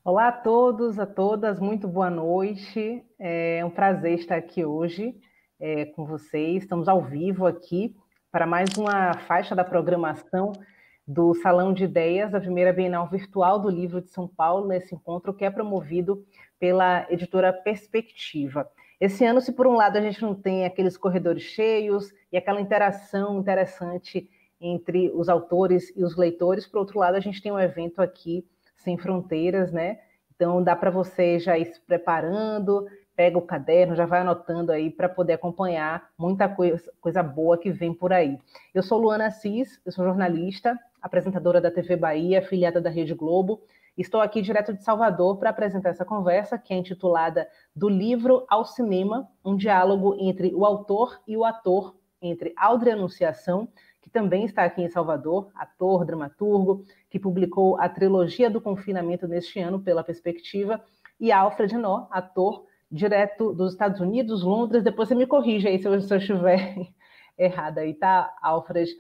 Olá a todos, a todas, muito boa noite. É um prazer estar aqui hoje com vocês. Estamos ao vivo aqui para mais uma faixa da programação do Salão de Ideias da primeira Bienal Virtual do Livro de São Paulo, nesse encontro que é promovido pela editora Perspectiva. Esse ano, se por um lado a gente não tem aqueles corredores cheios e aquela interação interessante entre os autores e os leitores, por outro lado, a gente tem um evento aqui sem fronteiras, né? Então dá para você já ir se preparando, pega o caderno, já vai anotando aí para poder acompanhar muita coisa boa que vem por aí. Eu sou Luana Assis, eu sou jornalista, apresentadora da TV Bahia, afiliada da Rede Globo. Estou aqui direto de Salvador para apresentar essa conversa, que é intitulada Do Livro ao Cinema, um diálogo entre o autor e o ator, entre Audrey Anunciação, que também está aqui em Salvador, ator, dramaturgo, que publicou a trilogia do confinamento neste ano pela Perspectiva, e Alfred Nó, ator, direto dos Estados Unidos, Londres. Depois você me corrige aí se eu estiver errada aí, tá, Alfred?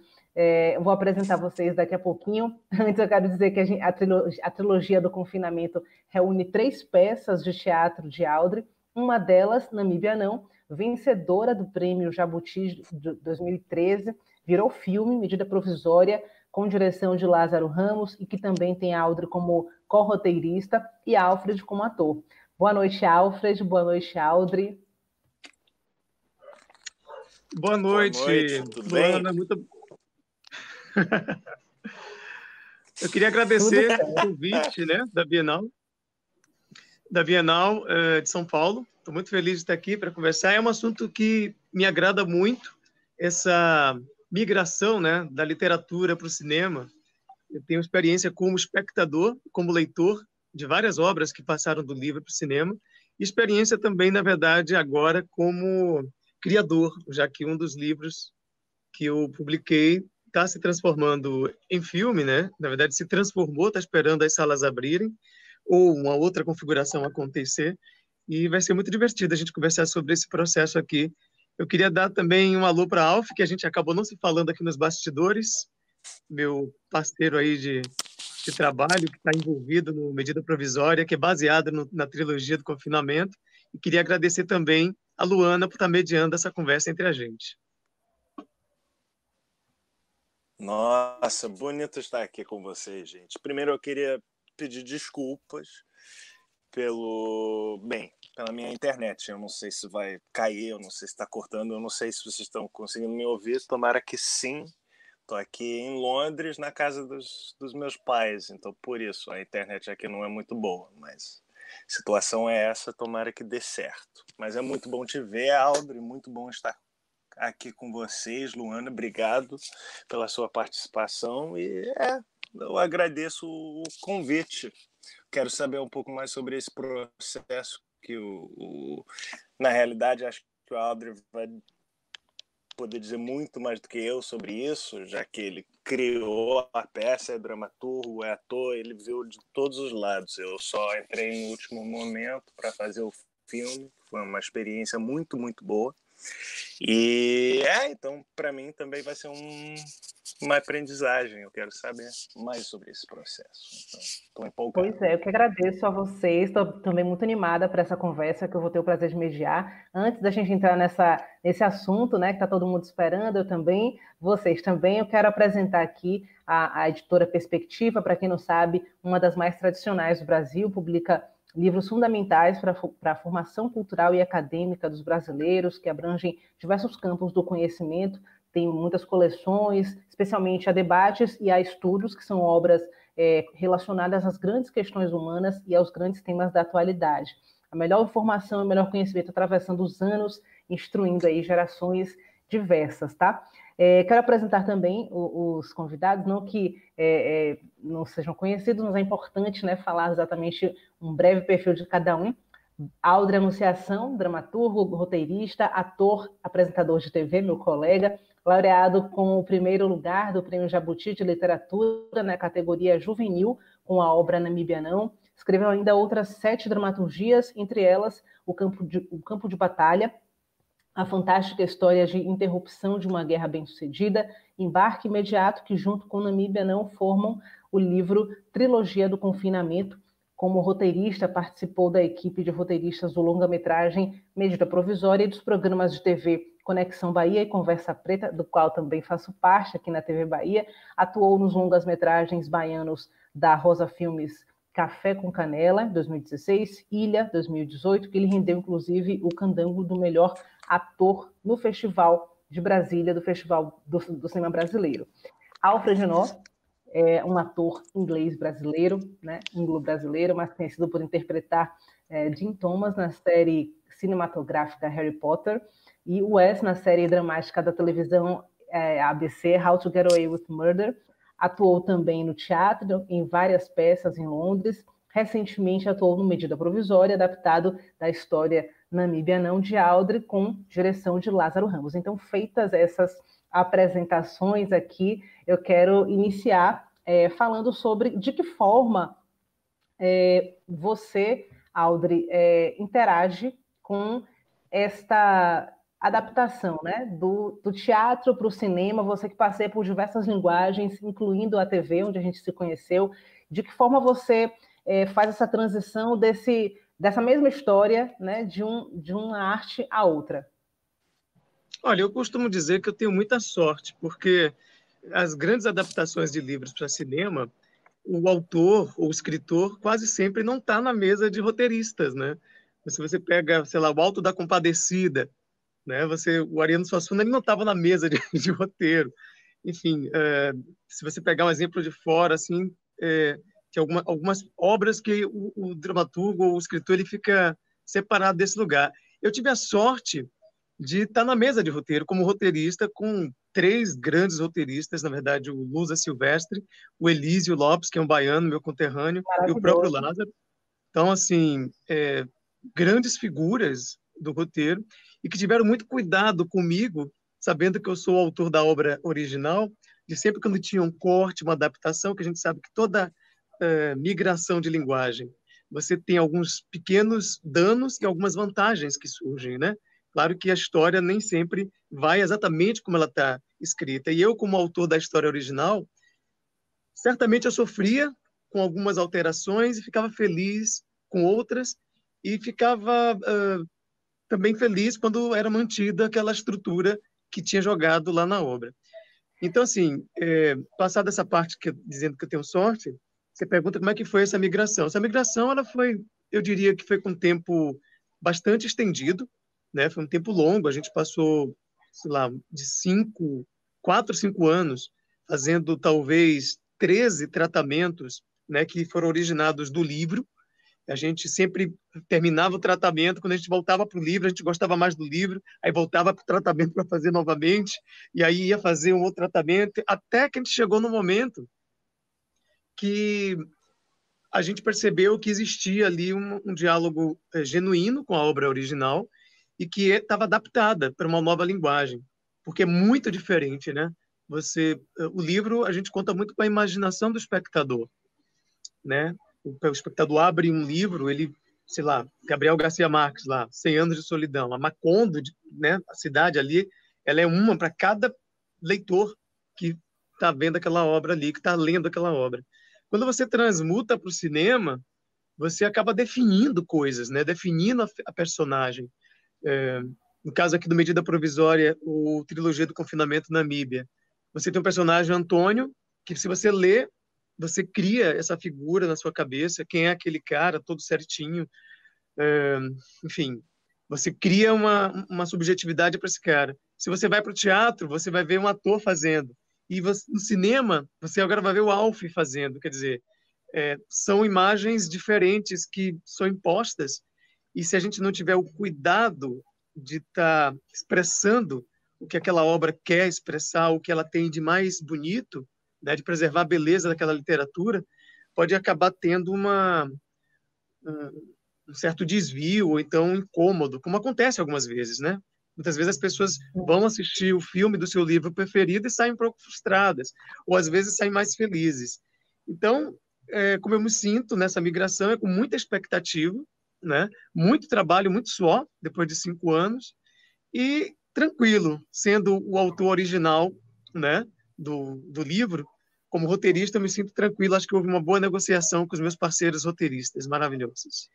Eu vou apresentar vocês daqui a pouquinho. Antes eu quero dizer que a trilogia do confinamento reúne 3 peças de teatro de Audrey, uma delas, Namíbia Não, vencedora do prêmio Jabuti de 2013, virou filme, medida provisória, com direção de Lázaro Ramos, e que também tem Audrey como co-roteirista e Alfred como ator. Boa noite, Alfred. Boa noite, Audrey. Boa noite, tudo Luana. bem? Eu queria agradecer o convite, né, da Bienal de São Paulo. Estou muito feliz de estar aqui para conversar. É um assunto que me agrada muito, essa migração, né, da literatura para o cinema. Eu tenho experiência como espectador, como leitor de várias obras que passaram do livro para o cinema, e experiência também, na verdade, agora como criador, já que um dos livros que eu publiquei está se transformando em filme, né? Na verdade, se transformou, está esperando as salas abrirem, ou uma outra configuração acontecer, e vai ser muito divertido a gente conversar sobre esse processo aqui. Eu queria dar também um alô para a Alf, que a gente acabou não se falando aqui nos bastidores, meu parceiro aí de trabalho, que está envolvido no Medida Provisória, que é baseado na trilogia do confinamento, e queria agradecer também a Luana por estar mediando essa conversa entre a gente. Nossa, bonito estar aqui com vocês, gente. Primeiro eu queria pedir desculpas pela minha internet. Eu não sei se vai cair, eu não sei se está cortando, eu não sei se vocês estão conseguindo me ouvir. Tomara que sim. Estou aqui em Londres, na casa dos meus pais, então por isso a internet aqui não é muito boa, mas a situação é essa, tomara que dê certo. Mas é muito bom te ver, Audrey, muito bom estar aqui com vocês, Luana, obrigado pela sua participação e eu agradeço o convite. Quero saber um pouco mais sobre esse processo que na realidade acho que o Audrey vai poder dizer muito mais do que eu sobre isso, já que ele criou a peça, é dramaturgo, é ator, ele viu de todos os lados. Eu só entrei no último momento para fazer o filme, foi uma experiência muito, muito boa. E então para mim também vai ser uma aprendizagem. Eu quero saber mais sobre esse processo. Então, estou empolgado. Pois é, eu que agradeço a vocês, estou também muito animada para essa conversa que eu vou ter o prazer de mediar. Antes da gente entrar nesse assunto, né, que está todo mundo esperando, eu também, vocês também, eu quero apresentar aqui a editora Perspectiva. Para quem não sabe, uma das mais tradicionais do Brasil, publica livros fundamentais para a formação cultural e acadêmica dos brasileiros, que abrangem diversos campos do conhecimento. Tem muitas coleções, especialmente a debates e a estudos, que são obras relacionadas às grandes questões humanas e aos grandes temas da atualidade. A melhor informação e o melhor conhecimento atravessando os anos, instruindo aí gerações diversas, tá? Quero apresentar também os convidados, não que não sejam conhecidos, mas é importante, né, falar exatamente um breve perfil de cada um. Audrey Anunciação, dramaturgo, roteirista, ator, apresentador de TV, meu colega, laureado com o primeiro lugar do Prêmio Jabuti de Literatura na categoria juvenil, com a obra Namíbia Não. Escreveu ainda outras 7 dramaturgias, entre elas O Campo de Batalha, a fantástica história de interrupção de uma guerra bem-sucedida, Embarque Imediato, que junto com Namíbia Não formam o livro Trilogia do Confinamento, Como roteirista, participou da equipe de roteiristas do longa-metragem Medida Provisória e dos programas de TV Conexão Bahia e Conversa Preta, do qual também faço parte aqui na TV Bahia. Atuou nos longas-metragens baianos da Rosa Filmes Café com Canela, 2016, Ilha, 2018, que lhe rendeu, inclusive, o candango do melhor ator no Festival de Brasília, do Festival do Cinema Brasileiro. Alfred Nó é um ator inglês brasileiro, né, anglo-brasileiro, mas conhecido por interpretar Jim Thomas na série cinematográfica Harry Potter, e Wes na série dramática da televisão ABC How to Get Away with Murder. Atuou também no teatro, em várias peças em Londres. Recentemente atuou no Medida Provisória, adaptado da história Namíbia Não, de Audrey, com direção de Lázaro Ramos. Então, feitas essas apresentações aqui, eu quero iniciar falando sobre de que forma você, Audrey, interage com esta adaptação, né, do teatro para o cinema, você que passeia por diversas linguagens, incluindo a TV, onde a gente se conheceu. De que forma você faz essa transição dessa mesma história, né, de uma arte a outra? Olha, eu costumo dizer que eu tenho muita sorte, porque as grandes adaptações de livros para cinema, o autor ou o escritor quase sempre não está na mesa de roteiristas, né? Se você pega, sei lá, o Alto da Compadecida, né? O Ariano Suassuna, ele não estava na mesa de roteiro. Enfim, se você pegar um exemplo de fora, assim, tem algumas obras que o dramaturgo ou o escritor ele fica separado desse lugar. Eu tive a sorte de estar na mesa de roteiro como roteirista com 3 grandes roteiristas, na verdade, o Lusa Silvestre, o Elísio Lopes, que é um baiano, meu conterrâneo, e o próprio Lázaro. Então, assim, grandes figuras do roteiro e que tiveram muito cuidado comigo, sabendo que eu sou o autor da obra original, de sempre quando tinha um corte, uma adaptação, que a gente sabe que toda migração de linguagem, você tem alguns pequenos danos e algumas vantagens que surgem, né? Claro que a história nem sempre vai exatamente como ela está escrita. E eu, como autor da história original, certamente eu sofria com algumas alterações e ficava feliz com outras, e ficava também feliz quando era mantida aquela estrutura que tinha jogado lá na obra. Então, assim, passada essa parte dizendo que eu tenho sorte, você pergunta como é que foi essa migração. Essa migração, ela foi, eu diria que foi com um tempo bastante estendido, né? Foi um tempo longo, a gente passou, sei lá, de 4, 5 anos, fazendo talvez 13 tratamentos, né, que foram originados do livro. A gente sempre terminava o tratamento, quando a gente voltava para o livro, a gente gostava mais do livro, aí voltava para o tratamento para fazer novamente, e aí ia fazer um outro tratamento, até que a gente chegou no momento que a gente percebeu que existia ali um diálogo genuíno com a obra original e que estava adaptada para uma nova linguagem, porque é muito diferente, né? O livro, a gente conta muito com a imaginação do espectador, né? O espectador abre um livro, ele, sei lá, Gabriel Garcia Marques lá, 100 anos de solidão, a Macondo, né, a cidade ali, ela é uma para cada leitor que está vendo aquela obra ali, que está lendo aquela obra. Quando você transmuta para o cinema, você acaba definindo coisas, né, definindo a personagem. No caso aqui do Medida Provisória, o Trilogia do Confinamento Namíbia, você tem um personagem, Antônio, que se você lê, você cria essa figura na sua cabeça, quem é aquele cara, todo certinho. Enfim, você cria uma subjetividade para esse cara. Se você vai para o teatro, você vai ver um ator fazendo. E no cinema, você agora vai ver o Alf fazendo. Quer dizer, são imagens diferentes que são impostas. E se a gente não tiver o cuidado de estar expressando o que aquela obra quer expressar, o que ela tem de mais bonito, né, de preservar a beleza daquela literatura, pode acabar tendo um certo desvio, ou então um incômodo, como acontece algumas vezes, né? Muitas vezes as pessoas vão assistir o filme do seu livro preferido e saem um pouco frustradas, ou às vezes saem mais felizes. Então, como eu me sinto nessa migração, é com muita expectativa, né? Muito trabalho, muito suor, depois de 5 anos, e tranquilo, sendo o autor original, né, do livro, como roteirista, eu me sinto tranquilo. Acho que houve uma boa negociação com os meus parceiros roteiristas maravilhosos.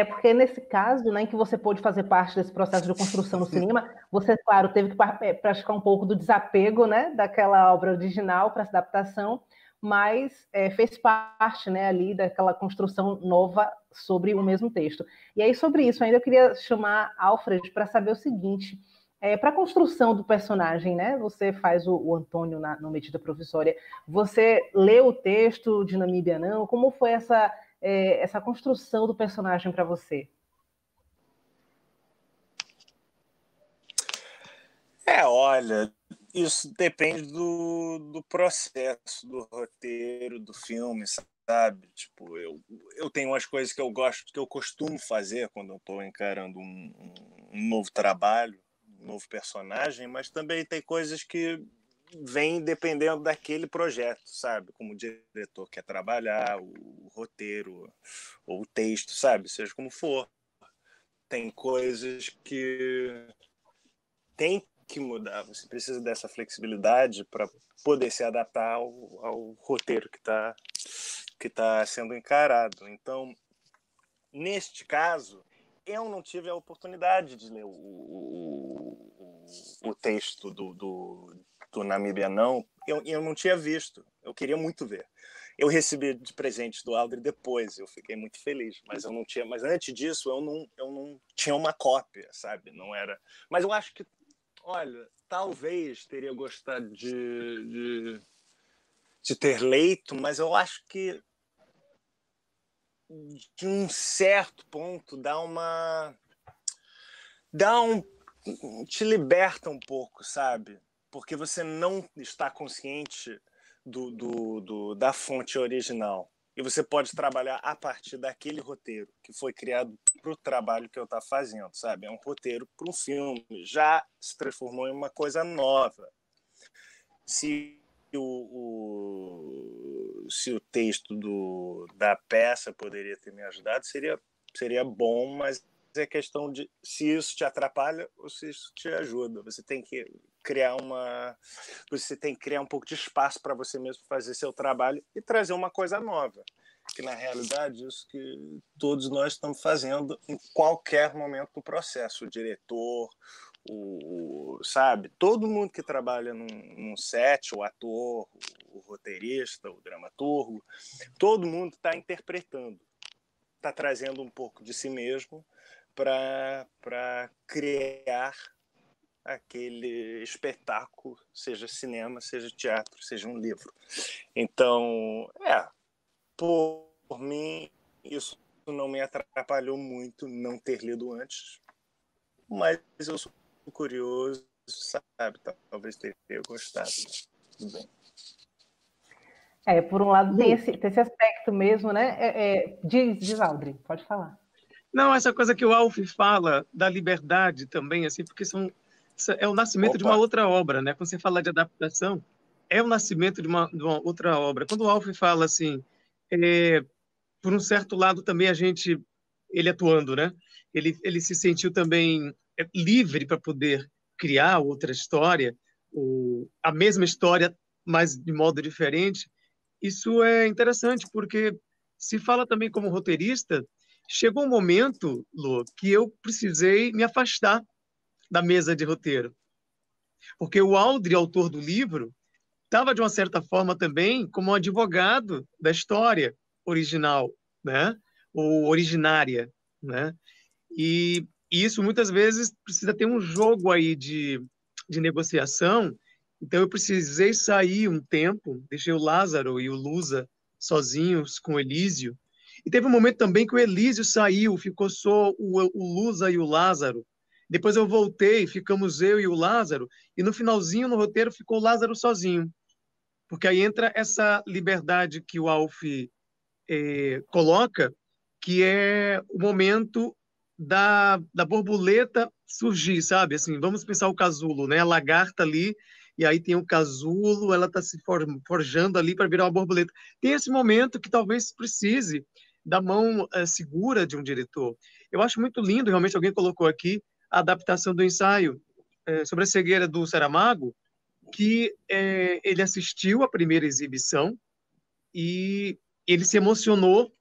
Porque nesse caso, né, em que você pôde fazer parte desse processo de construção no cinema, você, claro, teve que praticar um pouco do desapego, né, daquela obra original para essa adaptação, mas fez parte, né, ali daquela construção nova sobre o mesmo texto. E aí, sobre isso, ainda eu queria chamar Alfred para saber o seguinte: para a construção do personagem, né, você faz o Antônio no Medida Provisória, você leu o texto de Namíbia Não? Como foi essa construção do personagem para você? Olha, isso depende do processo, do roteiro, do filme, sabe? Tipo, eu tenho umas coisas que eu gosto, que eu costumo fazer quando eu estou encarando um novo trabalho, um novo personagem, mas também tem coisas que vêm dependendo daquele projeto, sabe? Como o diretor quer trabalhar, o roteiro, ou o texto, sabe? Seja como for. Tem coisas que tem que mudar. Você precisa dessa flexibilidade para poder se adaptar ao roteiro que tá sendo encarado. Então, neste caso, eu não tive a oportunidade de ler o texto do Namíbia Não. Eu não tinha visto. Eu queria muito ver. Eu recebi de presente do Aldri depois, eu fiquei muito feliz, mas eu não tinha. Mas antes disso, eu não tinha uma cópia, sabe? Não era. Mas eu acho que, olha, talvez teria gostado de ter leito, mas eu acho que de um certo ponto te liberta um pouco, sabe? Porque você não está consciente da fonte original. E você pode trabalhar a partir daquele roteiro que foi criado para o trabalho que eu estou fazendo, sabe? É um roteiro para um filme. Já se transformou em uma coisa nova. Se o texto da peça poderia ter me ajudado, seria bom, mas é questão de se isso te atrapalha ou se isso te ajuda. Você tem que criar um pouco de espaço para você mesmo fazer seu trabalho e trazer uma coisa nova, que na realidade é isso que todos nós estamos fazendo em qualquer momento do processo. O diretor, sabe, todo mundo que trabalha num set, o ator, o roteirista, o dramaturgo, todo mundo está interpretando, está trazendo um pouco de si mesmo para criar aquele espetáculo, seja cinema, seja teatro, seja um livro. Então, por mim, isso não me atrapalhou muito não ter lido antes, mas eu sou curioso, sabe? Talvez teria gostado. Tudo bem. Por um lado, tem esse aspecto mesmo, né? Diz, Aldri, pode falar. Não, essa coisa que o Alf fala da liberdade também, assim, porque é o nascimento de uma outra obra, né? Quando você fala de adaptação, é o nascimento de uma outra obra. Quando o Alf fala assim, por um certo lado também ele atuando, né? Ele se sentiu também livre para poder criar outra história, a mesma história, mas de modo diferente. Isso é interessante, porque se fala também como roteirista, chegou um momento, Lu, que eu precisei me afastar da mesa de roteiro. Porque o Aldri, autor do livro, estava, de uma certa forma, também como um advogado da história original, né? Ou originária, né? E isso, muitas vezes, precisa ter um jogo aí de negociação. Então, eu precisei sair um tempo, deixei o Lázaro e o Lusa sozinhos com o Elísio. E teve um momento também que o Elísio saiu, ficou só o Lusa e o Lázaro. Depois eu voltei, ficamos eu e o Lázaro, e no finalzinho, no roteiro, ficou o Lázaro sozinho. Porque aí entra essa liberdade que o Alf coloca, que é o momento da borboleta surgir, sabe? Assim, vamos pensar o casulo, né? A lagarta ali, e aí tem o casulo, ela está se forjando ali para virar uma borboleta. Tem esse momento que talvez precise da mão segura de um diretor. Eu acho muito lindo, realmente alguém colocou aqui, a adaptação do ensaio sobre a cegueira do Saramago, que ele assistiu à primeira exibição e ele se emocionou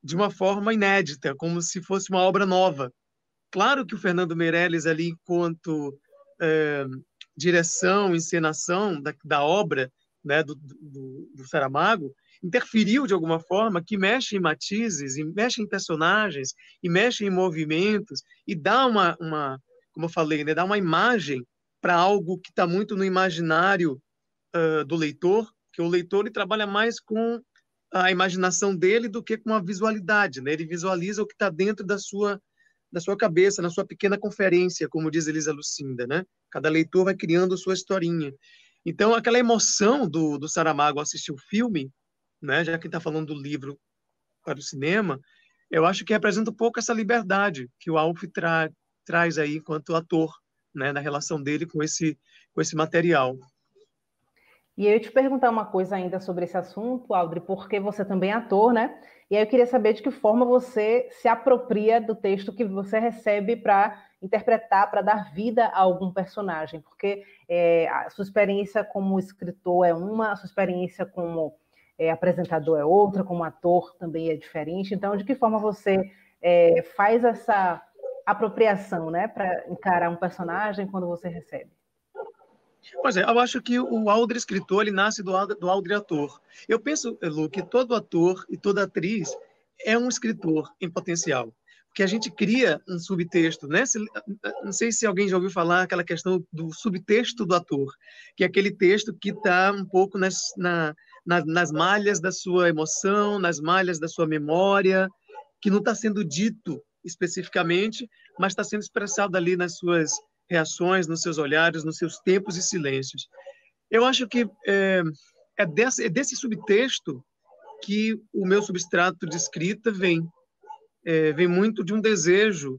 de uma forma inédita, como se fosse uma obra nova. Claro que o Fernando Meirelles, ali, enquanto direção, encenação da obra, né, do Saramago, interferiu de alguma forma, que mexe em matizes, e mexe em personagens, e mexe em movimentos, e dá como eu falei, né, dá uma imagem para algo que está muito no imaginário do leitor, que o leitor ele trabalha mais com a imaginação dele do que com a visualidade, né? Ele visualiza o que está dentro da sua cabeça, na sua pequena conferência, como diz Elisa Lucinda, né? Cada leitor vai criando sua historinha. Então, aquela emoção do Saramago ao assistir o filme, né? Já que está falando do livro para o cinema, eu acho que representa um pouco essa liberdade que o Alf traz aí enquanto ator, né? Na relação dele com esse material. E eu ia te perguntar uma coisa ainda sobre esse assunto, Aldri, porque você também é ator, né? E aí eu queria saber de que forma você se apropria do texto que você recebe para interpretar, para dar vida a algum personagem, porque a sua experiência como escritor é uma, a sua experiência como apresentador é outra, como ator também é diferente. Então, de que forma você faz essa apropriação, né, para encarar um personagem quando você recebe? Pois é, eu acho que o Aldri escritor ele nasce do Aldri ator. Eu penso, Lu, que todo ator e toda atriz é um escritor em potencial, porque a gente cria um subtexto, né? Não sei se alguém já ouviu falar aquela questão do subtexto do ator, que é aquele texto que está um pouco nas malhas da sua emoção, nas malhas da sua memória, que não está sendo dito especificamente, mas está sendo expressado ali nas suas reações, nos seus olhares, nos seus tempos e silêncios. Eu acho que é desse subtexto que o meu substrato de escrita vem. Vem muito de um desejo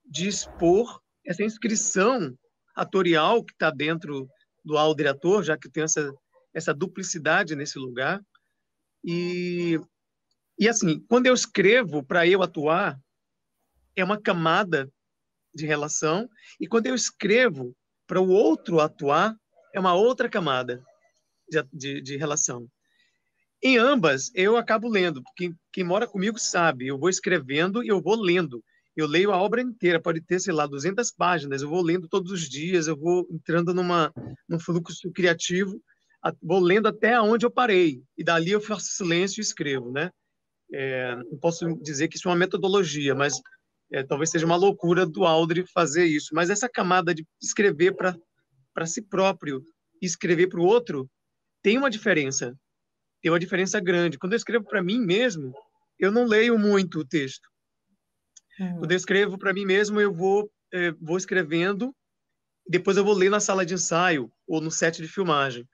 de expor essa inscrição atorial que está dentro do Aldri ator, já que tem essa duplicidade nesse lugar. E assim, quando eu escrevo para eu atuar, é uma camada de relação, e quando eu escrevo para o outro atuar, é uma outra camada de relação. Em ambas, eu acabo lendo, porque quem mora comigo sabe, eu vou escrevendo e eu vou lendo. Eu leio a obra inteira, pode ter, sei lá, 200 páginas, eu vou lendo todos os dias, eu vou entrando num fluxo criativo, vou lendo até onde eu parei, e dali eu faço silêncio e escrevo, né? Não posso dizer que isso é uma metodologia, mas talvez seja uma loucura do Aldri fazer isso. Mas essa camada de escrever para si próprio e escrever para o outro tem uma diferença grande. Quando eu escrevo para mim mesmo, eu não leio muito o texto. Quando eu escrevo para mim mesmo, eu vou escrevendo, depois eu vou ler na sala de ensaio ou no set de filmagem.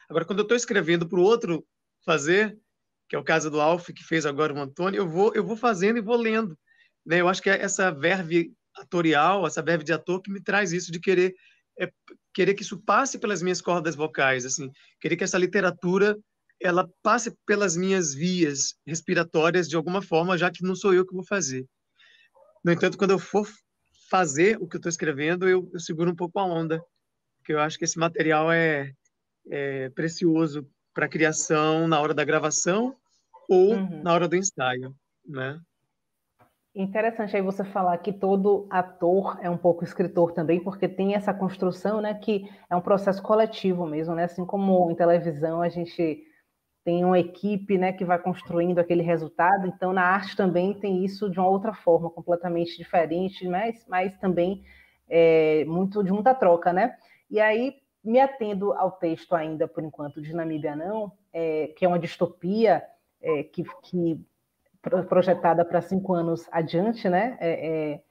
Agora, quando eu estou escrevendo para o outro fazer, que é o caso do Alf, que fez agora o Antônio, eu vou fazendo e vou lendo. Né? Eu acho que é essa verve atorial, essa verve de ator que me traz isso de querer que isso passe pelas minhas cordas vocais, assim, querer que essa literatura ela passe pelas minhas vias respiratórias de alguma forma, já que não sou eu que vou fazer. No entanto, quando eu for fazer o que eu estou escrevendo, eu seguro um pouco a onda, porque eu acho que esse material é precioso para a criação na hora da gravação ou na hora do ensaio, né? Interessante aí você falar que todo ator é um pouco escritor também, porque tem essa construção, né, que é um processo coletivo mesmo, né? Assim como em televisão a gente tem uma equipe, né, que vai construindo aquele resultado, então na arte também tem isso de uma outra forma, completamente diferente, mas também de muita troca, né? E aí, me atendo ao texto ainda, por enquanto, de Namíbia Não, que é uma distopia que projetada para 5 anos adiante, né?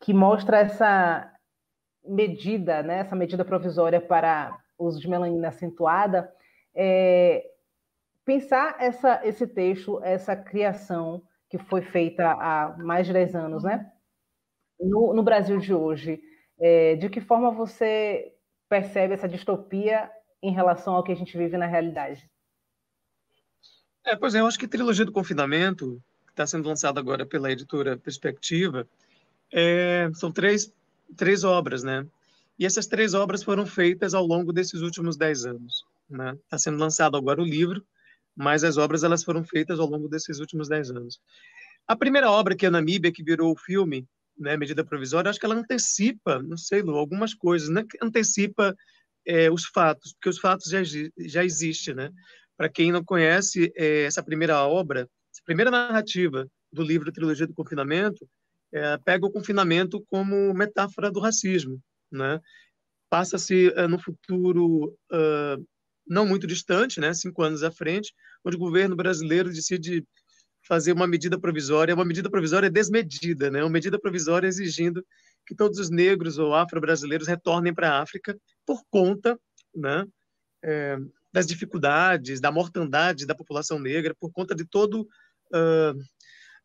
Que mostra essa medida, né? Essa medida provisória para uso de melanina acentuada. Pensar esse texto, essa criação que foi feita há mais de 10 anos, né? No Brasil de hoje, de que forma você percebe essa distopia em relação ao que a gente vive na realidade? Pois é, eu acho que a Trilogia do Confinamento, que está sendo lançada agora pela editora Perspectiva, são três obras, né? E essas 3 obras foram feitas ao longo desses últimos 10 anos. Né? Está sendo lançado agora o livro, mas as obras elas foram feitas ao longo desses últimos 10 anos. A primeira obra, que é a Namíbia, que virou o filme, né, Medida Provisória, acho que ela antecipa, não sei, Lu, algumas coisas, né? Antecipa os fatos, porque os fatos já existem. Né? Para quem não conhece, essa primeira obra, essa primeira narrativa do livro Trilogia do Confinamento, pega o confinamento como metáfora do racismo. Né? Passa-se no futuro não muito distante, né, 5 anos à frente, onde o governo brasileiro decide fazer uma medida provisória desmedida, né, uma medida provisória exigindo que todos os negros ou afro-brasileiros retornem para a África por conta, né, das dificuldades, da mortandade da população negra, por conta de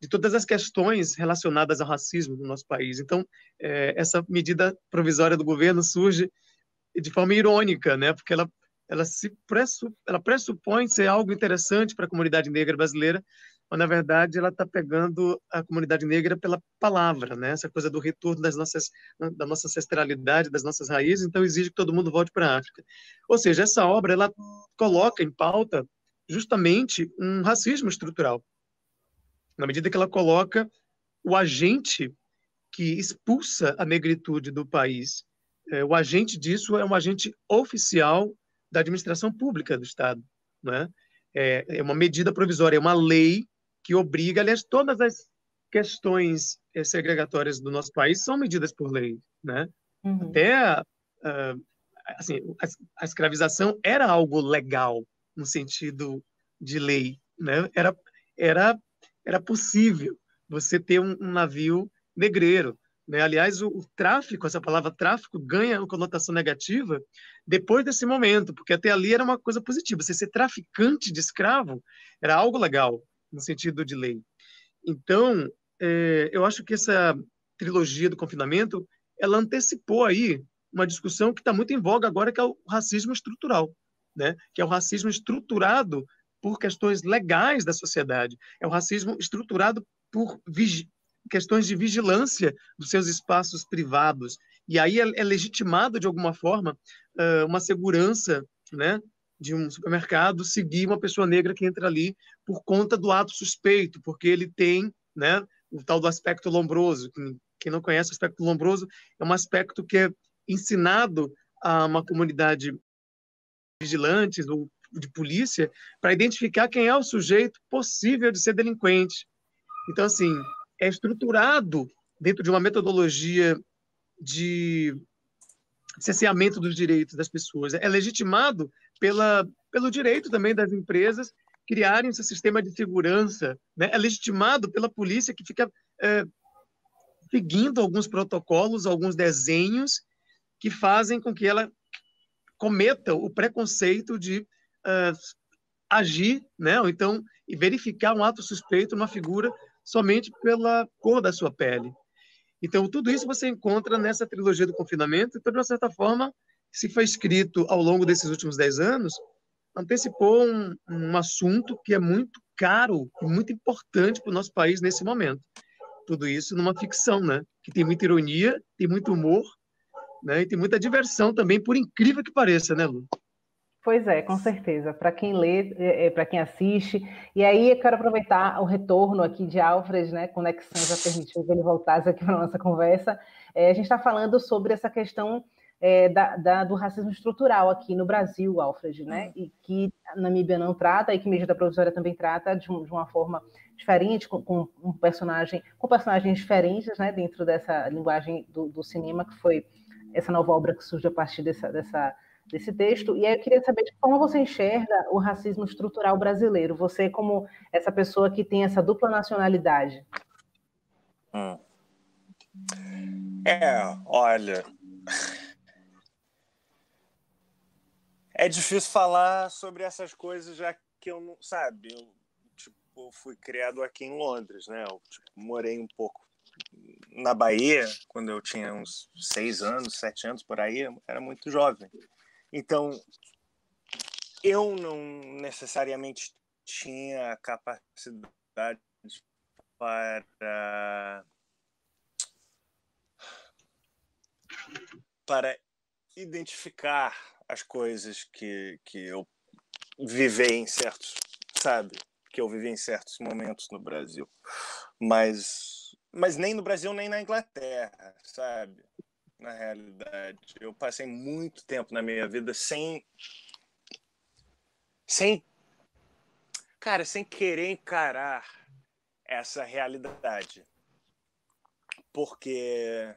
de todas as questões relacionadas ao racismo no nosso país. Então, essa medida provisória do governo surge de forma irônica, né? Porque ela pressupõe ser algo interessante para a comunidade negra brasileira, mas na verdade ela está pegando a comunidade negra pela palavra, né? Essa coisa do retorno da nossa ancestralidade, das nossas raízes, então exige que todo mundo volte para a África. Ou seja, essa obra ela coloca em pauta justamente um racismo estrutural, na medida que ela coloca o agente que expulsa a negritude do país. O agente disso é um agente oficial da administração pública do Estado. Né? É uma medida provisória, é uma lei que obriga, aliás, todas as questões segregatórias do nosso país são medidas por lei. Né? Uhum. Até assim, a escravização era algo legal, no sentido de lei. Né? Era possível você ter um navio negreiro. Né? Aliás, o tráfico, essa palavra tráfico, ganha uma conotação negativa depois desse momento, porque até ali era uma coisa positiva. Você ser traficante de escravo era algo legal, no sentido de lei. Então, eu acho que essa trilogia do confinamento, ela antecipou aí uma discussão que está muito em voga agora, que é o racismo estrutural, né? Que é o racismo estruturado por questões legais da sociedade, é o racismo estruturado por questões de vigilância dos seus espaços privados, e aí é legitimado de alguma forma uma segurança, né, de um supermercado seguir uma pessoa negra que entra ali por conta do ato suspeito, porque ele tem, né, o tal do aspecto lombroso. Quem não conhece o aspecto lombroso é um aspecto que é ensinado a uma comunidade de vigilantes ou de polícia para identificar quem é o sujeito possível de ser delinquente. Então, assim, é estruturado dentro de uma metodologia de cerceamento dos direitos das pessoas. É legitimado pelo direito também das empresas criarem esse sistema de segurança. Né? É legitimado pela polícia, que fica seguindo alguns protocolos, alguns desenhos que fazem com que ela cometa o preconceito de agir, né? Ou então e verificar um ato suspeito numa figura somente pela cor da sua pele. Então, tudo isso você encontra nessa trilogia do confinamento, então, de uma certa forma, se foi escrito ao longo desses últimos 10 anos, antecipou um assunto que é muito caro e muito importante para o nosso país nesse momento. Tudo isso numa ficção, né? Que tem muita ironia, tem muito humor, né? E tem muita diversão também, por incrível que pareça, né, Lu? Pois é, com certeza. Para quem lê, para quem assiste. E aí eu quero aproveitar o retorno aqui de Alfred, né? Conexão já permitiu que ele voltasse aqui para a nossa conversa. A gente está falando sobre essa questão do racismo estrutural aqui no Brasil, Alfred, né? E que a Namíbia não trata, e que Medida Provisória também trata de uma forma diferente, com personagens diferentes, né? Dentro dessa linguagem do cinema, que foi essa nova obra que surge a partir desse texto. E aí eu queria saber de como você enxerga o racismo estrutural brasileiro, você como essa pessoa que tem essa dupla nacionalidade. Olha, é difícil falar sobre essas coisas, já que eu não, sabe, eu fui criado aqui em Londres, né? Eu morei um pouco na Bahia quando eu tinha uns 6 anos, 7 anos por aí, eu era muito jovem. Então, eu não necessariamente tinha capacidade para identificar as coisas que eu vivei em certos, sabe? Que eu vivi em certos momentos no Brasil. Mas nem no Brasil, nem na Inglaterra, sabe? Na realidade. Eu passei muito tempo na minha vida sem querer encarar essa realidade. Porque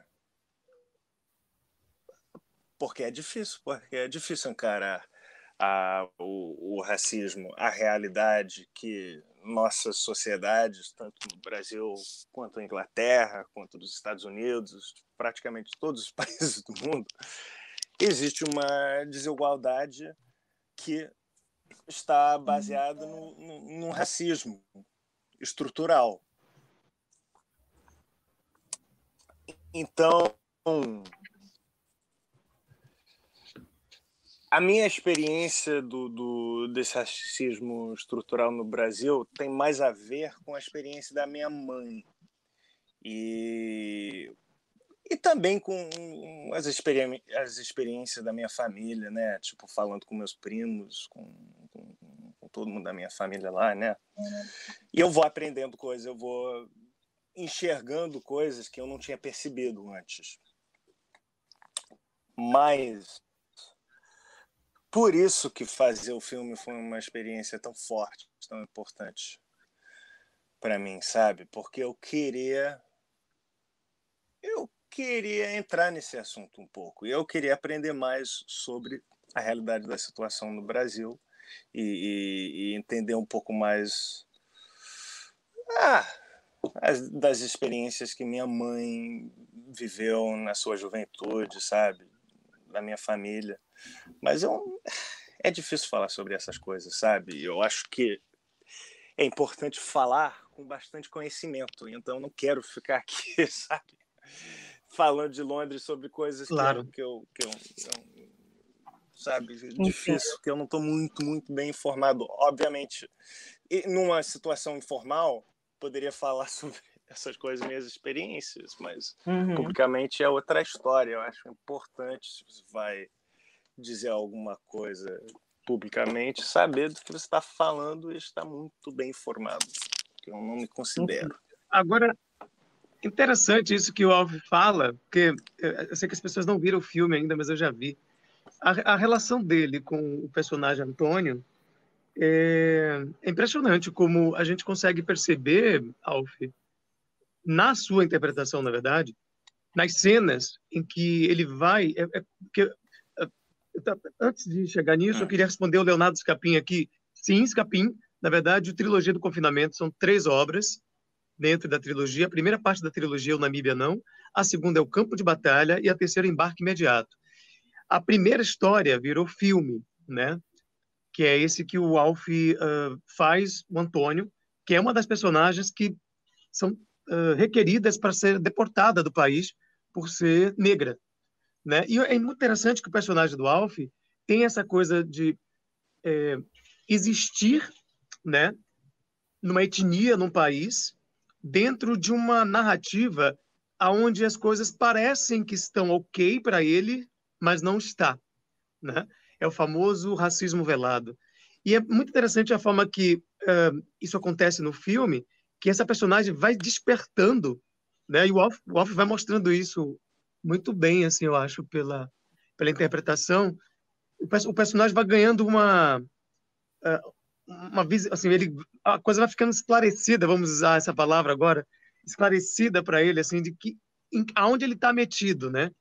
é difícil encarar o racismo, a realidade que nossas sociedades, tanto no Brasil quanto na Inglaterra, quanto nos Estados Unidos, praticamente todos os países do mundo, existe uma desigualdade que está baseada no racismo estrutural. Então, a minha experiência desse racismo estrutural no Brasil tem mais a ver com a experiência da minha mãe e também com as experiências da minha família, né? Tipo, falando com meus primos, com todo mundo da minha família lá, né? E eu vou aprendendo coisas, eu vou enxergando coisas que eu não tinha percebido antes. Mas por isso que fazer o filme foi uma experiência tão forte, tão importante para mim, sabe? Porque eu queria entrar nesse assunto um pouco. E eu queria aprender mais sobre a realidade da situação no Brasil e entender um pouco mais das experiências que minha mãe viveu na sua juventude, sabe? Da minha família. Mas é difícil falar sobre essas coisas, sabe? Eu acho que é importante falar com bastante conhecimento. Então, não quero ficar aqui, sabe? Falando de Londres sobre coisas Claro. que eu sabe? Difícil, que eu não estou muito bem informado. Obviamente, numa situação informal, poderia falar sobre essas coisas, minhas experiências, mas publicamente é outra história. Eu acho importante, se você vai dizer alguma coisa publicamente, saber do que você está falando e estar muito bem informado, que eu não me considero. Agora, interessante isso que o Alf fala, porque eu sei que as pessoas não viram o filme ainda, mas eu já vi. A relação dele com o personagem Antônio é impressionante como a gente consegue perceber, Alf, na sua interpretação, na verdade, nas cenas em que ele vai... Antes de chegar nisso, eu queria responder o Leonardo Scapin aqui. Sim, Scapin, na verdade, o Trilogia do Confinamento são 3 obras dentro da trilogia. A primeira parte da trilogia é o Namíbia Não, a segunda é o Campo de Batalha e a terceira é o Embarque Imediato. A primeira história virou filme, né? Que é esse que o Alf faz, o Antônio, que é uma das personagens que são requeridas para ser deportada do país por ser negra, né? E é muito interessante que o personagem do Alf tem essa coisa de existir, né, numa etnia, num país, dentro de uma narrativa onde as coisas parecem que estão ok para ele, mas não está, né? É o famoso racismo velado. E é muito interessante a forma que isso acontece no filme, que essa personagem vai despertando, né? E o Alf vai mostrando isso muito bem, assim, eu acho, pela interpretação. O personagem vai ganhando uma visão, assim, a coisa vai ficando esclarecida, vamos usar essa palavra agora, esclarecida para ele, assim, de que aonde ele está metido, né?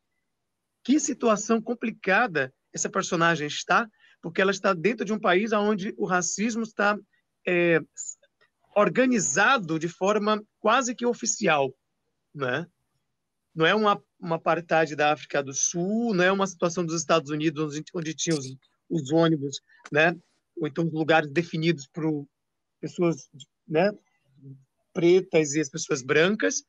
Que situação complicada essa personagem está, porque ela está dentro de um país onde o racismo está organizado de forma quase que oficial, né? Não é uma apartheid da África do Sul, não é uma situação dos Estados Unidos onde tinha os ônibus, né? Ou então os lugares definidos por pessoas, né, pretas e as pessoas brancas.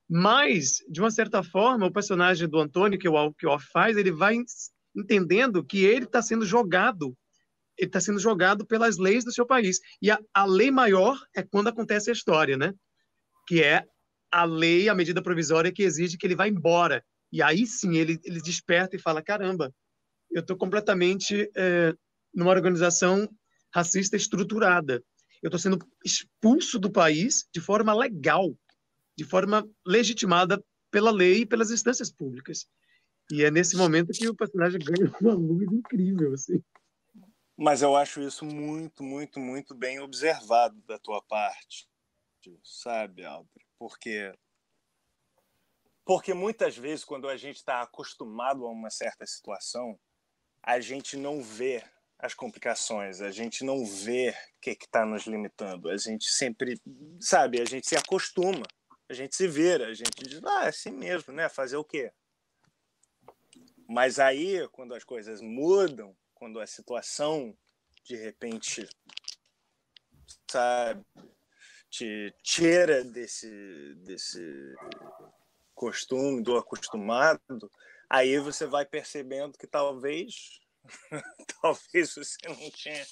Mas, de uma certa forma, o personagem do Antônio, que o Alf faz, ele vai entendendo que ele está sendo jogado pelas leis do seu país. E a lei maior é quando acontece a história, né? Que é a lei, a medida provisória que exige que ele vá embora. E aí sim ele desperta e fala, caramba, eu estou completamente numa organização racista estruturada. Eu estou sendo expulso do país de forma legal, de forma legitimada pela lei e pelas instâncias públicas. E é nesse momento que o personagem ganha uma luz incrível, assim. Mas eu acho isso muito, muito, muito bem observado da tua parte, sabe, Aldri? Porque muitas vezes, quando a gente está acostumado a uma certa situação, a gente não vê as complicações, a gente não vê o que está nos limitando. A gente sempre, sabe, a gente se acostuma, a gente se vira, a gente diz, é assim mesmo, né? Fazer o quê? Mas aí, quando as coisas mudam, quando a situação, de repente, sabe, te tira desse costume, do acostumado, aí você vai percebendo que talvez você não tinha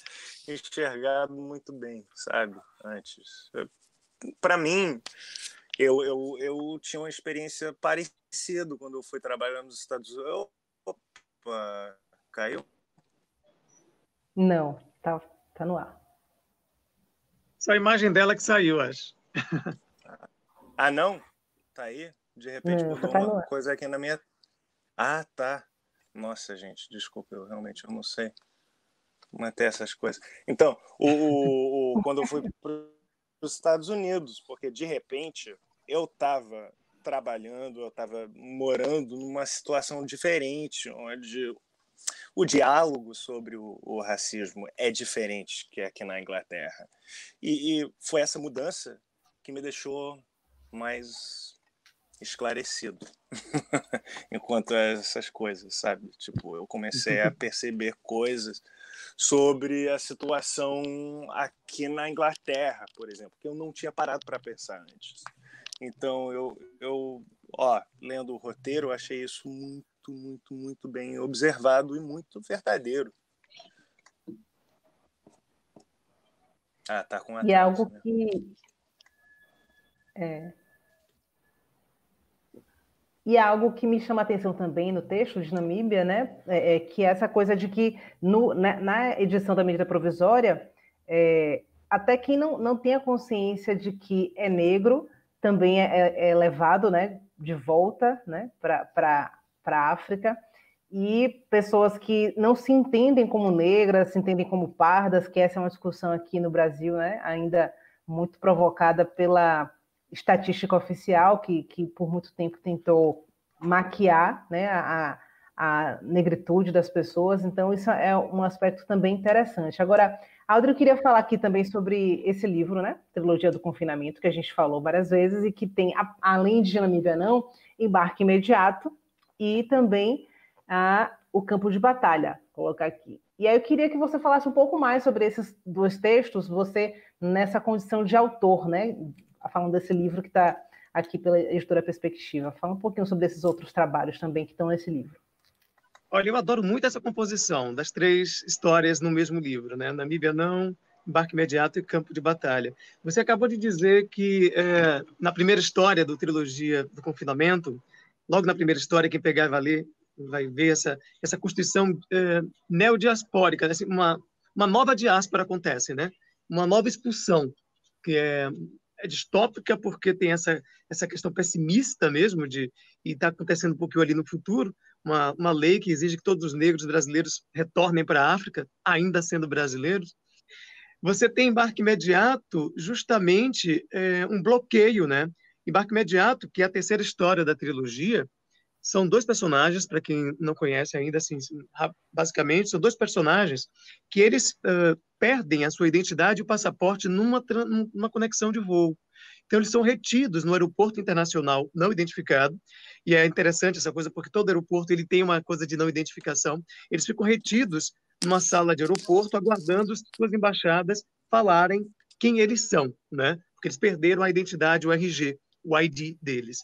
enxergado muito bem, sabe, antes. Para mim, eu tinha uma experiência parecida quando eu fui trabalhar nos Estados Unidos. Opa, caiu? Não, tá no ar. Só a imagem dela que saiu, acho. Ah, não? Tá aí? De repente mudou uma coisa aqui na minha... Ah, tá. Nossa, gente, desculpa, eu realmente não sei manter essas coisas. Então, quando eu fui para os Estados Unidos, porque de repente eu estava trabalhando, eu estava morando numa situação diferente, onde o diálogo sobre o racismo é diferente que aqui na Inglaterra. E foi essa mudança que me deixou mais esclarecido enquanto essas coisas, sabe? Tipo, eu comecei a perceber coisas sobre a situação aqui na Inglaterra, por exemplo, que eu não tinha parado para pensar antes. Então, lendo o roteiro, eu achei isso muito, muito, muito bem observado e muito verdadeiro. Ah, tá com atraso, e é algo né? que... E é algo que me chama a atenção também no texto de Namíbia, né? Que é essa coisa de que na edição da medida provisória, até quem não tenha consciência de que é negro também é levado, né, de volta, né, para a África, e pessoas que não se entendem como negras, se entendem como pardas, que essa é uma discussão aqui no Brasil, né, ainda muito provocada pela estatística oficial, que por muito tempo tentou maquiar, né, a negritude das pessoas. Então, isso é um aspecto também interessante. Agora, Aldri, eu queria falar aqui também sobre esse livro, né, Trilogia do Confinamento, que a gente falou várias vezes, e que tem, além de Namíbia Não, Embarque Imediato, e também O Campo de Batalha, vou colocar aqui. E aí eu queria que você falasse um pouco mais sobre esses dois textos, você nessa condição de autor, né, falando desse livro que está aqui pela editora Perspectiva. Fala um pouquinho sobre esses outros trabalhos também que estão nesse livro. Olha, eu adoro muito essa composição das três histórias no mesmo livro, né? Namíbia Não, Embarque Imediato e Campo de Batalha. Você acabou de dizer que na primeira história do Trilogia do Confinamento, logo na primeira história, quem pegar vai ver essa constituição neodiaspórica, assim, uma nova diáspora acontece, né? Uma nova expulsão, que é distópica porque tem essa questão pessimista mesmo, e está acontecendo um pouquinho ali no futuro, uma lei que exige que todos os negros brasileiros retornem para a África, ainda sendo brasileiros. Você tem Embarque Imediato, justamente um bloqueio, né? Embarque Imediato, que é a terceira história da trilogia, são dois personagens, para quem não conhece ainda, assim, basicamente, são dois personagens que eles perdem a sua identidade e o passaporte numa conexão de voo. Então, eles são retidos no aeroporto internacional não identificado, e é interessante essa coisa, porque todo aeroporto ele tem uma coisa de não identificação. Eles ficam retidos numa sala de aeroporto, aguardando as suas embaixadas falarem quem eles são, né? Porque eles perderam a identidade, o RG, o ID deles.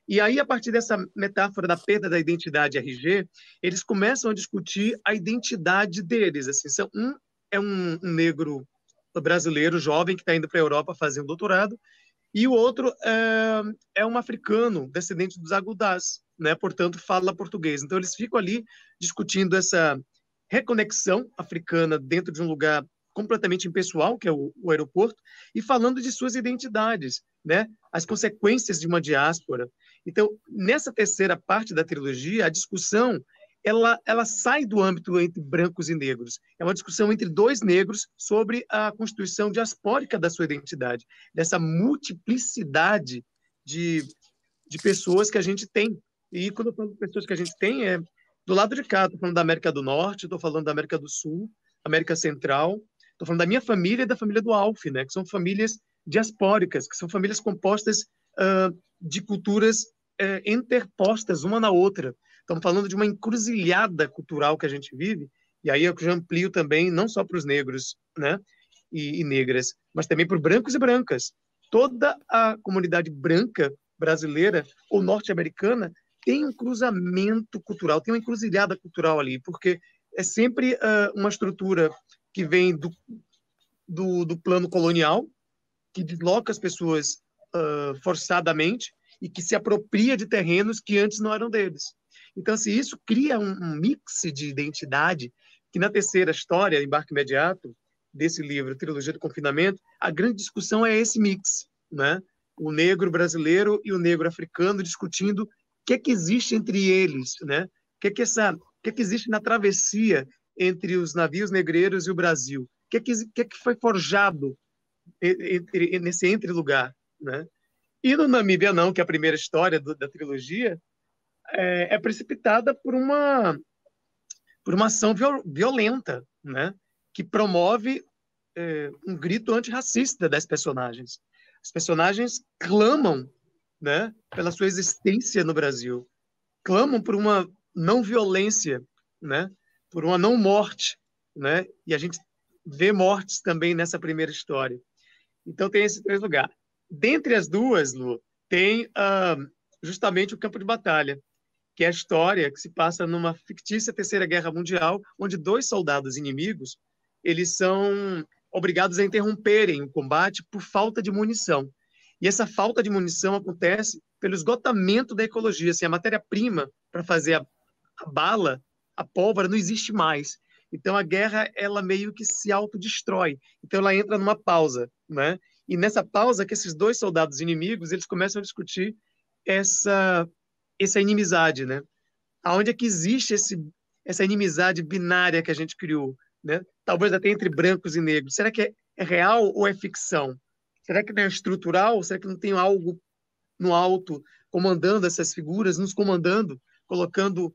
E aí, a partir dessa metáfora da perda da identidade RG, eles começam a discutir a identidade deles. Assim, é um negro brasileiro jovem que está indo para a Europa fazer um doutorado, e o outro é um africano descendente dos agudás, né? Portanto, fala português. Então, eles ficam ali discutindo reconexão africana dentro de um lugar completamente impessoal, que é o aeroporto, e falando de suas identidades, né? As consequências de uma diáspora. Então, nessa terceira parte da trilogia, a discussão ela sai do âmbito entre brancos e negros. É uma discussão entre dois negros sobre a constituição diaspórica da sua identidade, dessa multiplicidade de pessoas que a gente tem. E quando eu falo de pessoas que a gente tem, é do lado de cá. Estou falando da América do Norte, estou falando da América do Sul, América Central, estou falando da minha família e da família do Alf, né? Que são famílias diaspóricas, que são famílias compostas de culturas interpostas uma na outra. Estamos falando de uma encruzilhada cultural que a gente vive, e aí eu já amplio também, não só para os negros, né? E negras, mas também para brancos e brancas. Toda a comunidade branca brasileira ou norte-americana tem um cruzamento cultural, tem uma encruzilhada cultural ali, porque é sempre uma estrutura que vem do plano colonial, que desloca as pessoas forçadamente e que se apropria de terrenos que antes não eram deles. Então, assim, isso cria um mix de identidade que na terceira história, Embarque Imediato, desse livro, Trilogia do Confinamento, a grande discussão é esse mix, né? O negro brasileiro e o negro africano discutindo o que é que existe entre eles, né? O que é que existe na travessia entre os navios negreiros e o Brasil? O que é que foi forjado nesse entre-lugar, né? E no Namíbia Não, que é a primeira história da trilogia, é precipitada por uma ação violenta, né? Que promove um grito antirracista das personagens. As personagens clamam, né, pela sua existência no Brasil, clamam por uma não violência, né, por uma não morte, né, e a gente vê mortes também nessa primeira história. Então tem esses três lugares. Dentre as duas, Lu, tem justamente o campo de batalha, que é a história que se passa numa fictícia Terceira Guerra Mundial, onde dois soldados inimigos eles são obrigados a interromperem o combate por falta de munição. E essa falta de munição acontece pelo esgotamento da ecologia. Assim, a matéria-prima para fazer a bala, a pólvora, não existe mais. Então, a guerra, ela meio que se autodestrói. Então, ela entra numa pausa, né? E nessa pausa que esses dois soldados inimigos, eles começam a discutir essa inimizade, né? Aonde é que existe essa inimizade binária que a gente criou, né? Talvez até entre brancos e negros. Será que é real ou é ficção? Será que não é estrutural? Será que não tem algo no alto comandando essas figuras, nos comandando, colocando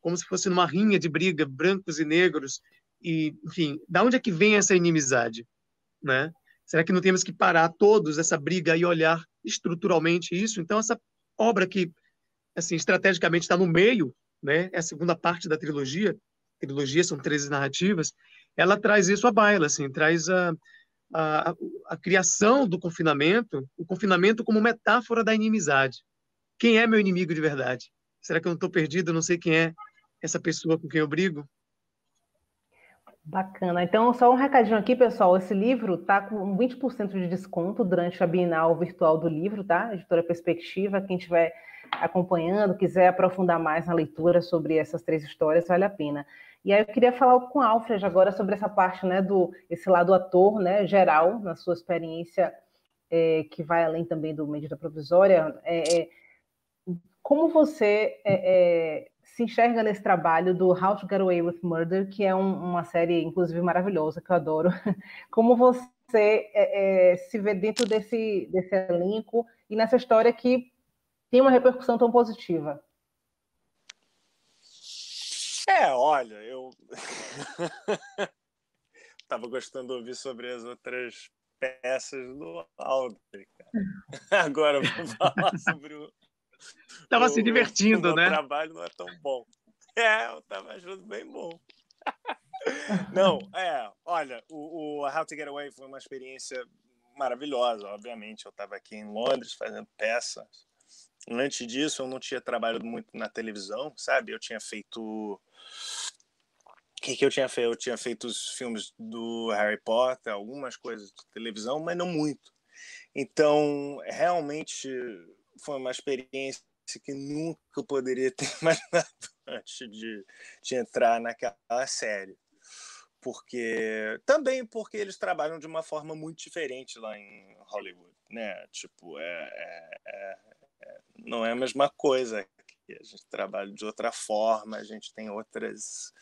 como se fosse numa rinha de briga, brancos e negros? E, enfim, da onde é que vem essa inimizade, né? Será que não temos que parar todos essa briga e olhar estruturalmente isso? Então, essa obra que, assim, estrategicamente está no meio, né? É a segunda parte da trilogia. Trilogia são 13 narrativas. Ela traz isso à baila, assim, traz a criação do confinamento, o confinamento como metáfora da inimizade. Quem é meu inimigo de verdade? Será que eu não estou perdido? Eu não sei quem é essa pessoa com quem eu brigo? Bacana. Então, só um recadinho aqui, pessoal. Esse livro está com 20% de desconto durante a Bienal Virtual do Livro, tá? Editora Perspectiva. Quem estiver acompanhando, quiser aprofundar mais na leitura sobre essas três histórias, vale a pena. E aí eu queria falar com o Alfred agora sobre essa parte, né, esse lado ator, né, geral, na sua experiência, que vai além também do medida provisória. Como você se enxerga nesse trabalho do How to Get Away with Murder, que é uma série, inclusive, maravilhosa, que eu adoro. Como você se vê dentro desse elenco e nessa história que tem uma repercussão tão positiva? Olha, eu estava gostando de ouvir sobre as outras peças do Alder, cara. Agora eu vou falar sobre Estava se divertindo, o né? meu trabalho não é tão bom. Eu estava achando bem bom. Não, olha, o How to Get Away foi uma experiência maravilhosa, obviamente. Eu estava aqui em Londres fazendo peças. Antes disso, eu não tinha trabalhado muito na televisão, sabe? Eu tinha feito... O que eu tinha feito? Eu tinha feito os filmes do Harry Potter, algumas coisas de televisão, mas não muito. Então, realmente, foi uma experiência que nunca poderia ter imaginado antes de entrar naquela série. Também porque eles trabalham de uma forma muito diferente lá em Hollywood, né? Tipo, não é a mesma coisa aqui. A gente trabalha de outra forma, a gente tem outras...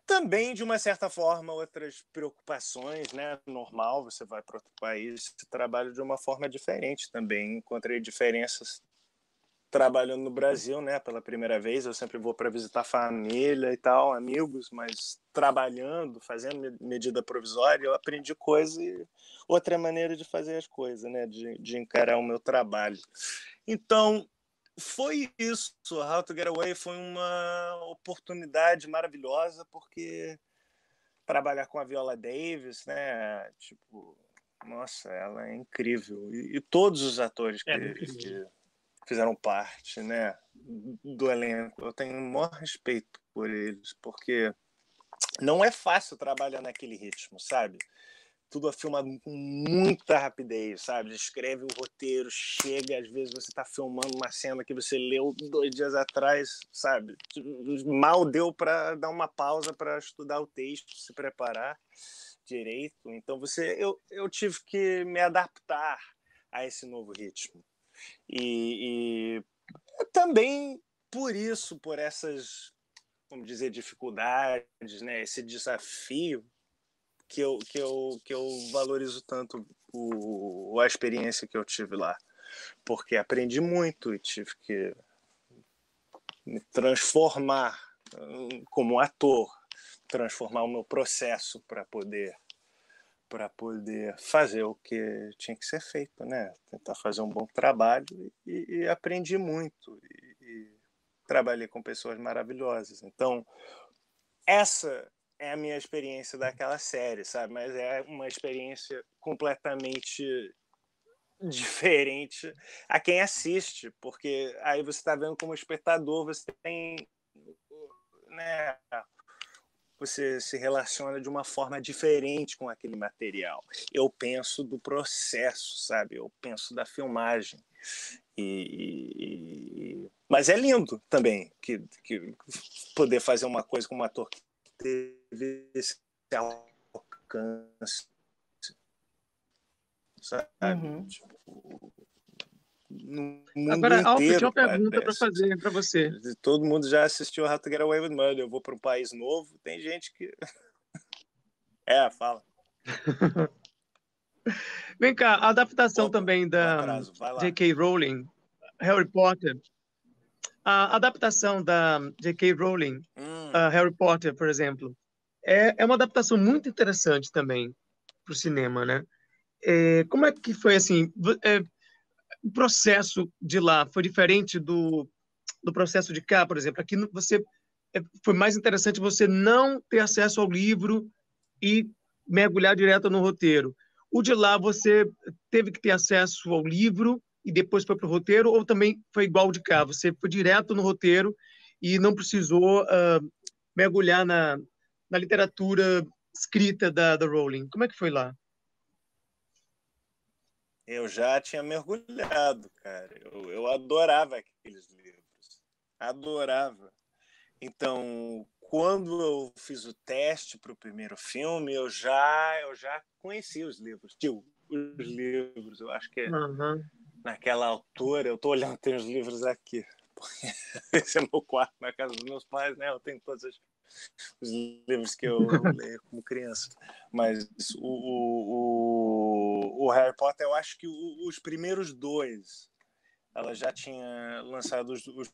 também, de uma certa forma, outras preocupações, né? Normal, você vai para outro país, você trabalha de uma forma diferente também. Encontrei diferenças trabalhando no Brasil, né? Pela primeira vez, eu sempre vou para visitar família e tal, amigos, mas trabalhando, fazendo medida provisória, eu aprendi outra maneira de fazer as coisas, né? De encarar o meu trabalho. Então, foi isso. How to Get Away foi uma oportunidade maravilhosa, porque trabalhar com a Viola Davis, né? Tipo, nossa, ela é incrível. E todos os atores que fizeram parte, né, do elenco, eu tenho um maior respeito por eles, porque não é fácil trabalhar naquele ritmo, sabe? Tudo é filmado com muita rapidez, sabe? Escreve o roteiro, chega, às vezes você está filmando uma cena que você leu 2 dias atrás, sabe? Mal deu para dar uma pausa para estudar o texto, se preparar direito. Então eu tive que me adaptar a esse novo ritmo. E também por essas, vamos dizer, dificuldades, né? Esse desafio que eu valorizo tanto a experiência que eu tive lá, porque aprendi muito e tive que me transformar como ator, transformar o meu processo para poder fazer o que tinha que ser feito, né? Tentar fazer um bom trabalho e aprendi muito e trabalhei com pessoas maravilhosas. Então, essa é a minha experiência daquela série, sabe? Mas é uma experiência completamente diferente a quem assiste, porque aí você está vendo como espectador, você tem, né? Você se relaciona de uma forma diferente com aquele material. Eu penso do processo, sabe? Eu penso da filmagem. Mas é lindo também que poder fazer uma coisa com um ator que teve esse alcance, sabe? Uhum. Tipo, no mundo Agora, Alfa, eu tinha inteiro, uma pergunta para parece. fazer para você. Todo mundo já assistiu How to Get Away with Murder. Eu vou para um país novo, tem gente que... fala. Vem cá, a adaptação Opa, também um da atraso, vai lá. J.K. Rowling, Harry Potter. A adaptação da J.K. Rowling, Harry Potter, por exemplo, é uma adaptação muito interessante também para o cinema, né? Como é que foi assim? O processo de lá foi diferente do processo de cá, por exemplo. Aqui você foi mais interessante você não ter acesso ao livro e mergulhar direto no roteiro. O de lá você teve que ter acesso ao livro e depois foi para o roteiro, ou também foi igual de cá? Você foi direto no roteiro e não precisou mergulhar na literatura escrita da Rowling. Como é que foi lá? Eu já tinha mergulhado, cara. Eu adorava aqueles livros. Adorava. Então, quando eu fiz o teste para o primeiro filme, eu já conhecia os livros. Os livros, eu acho que naquela altura, eu estou olhando, tem os livros aqui. Esse é meu quarto na casa dos meus pais, né? Eu tenho todos os livros que eu leio como criança. Mas o Harry Potter, eu acho que os primeiros 2, ela já tinha lançado os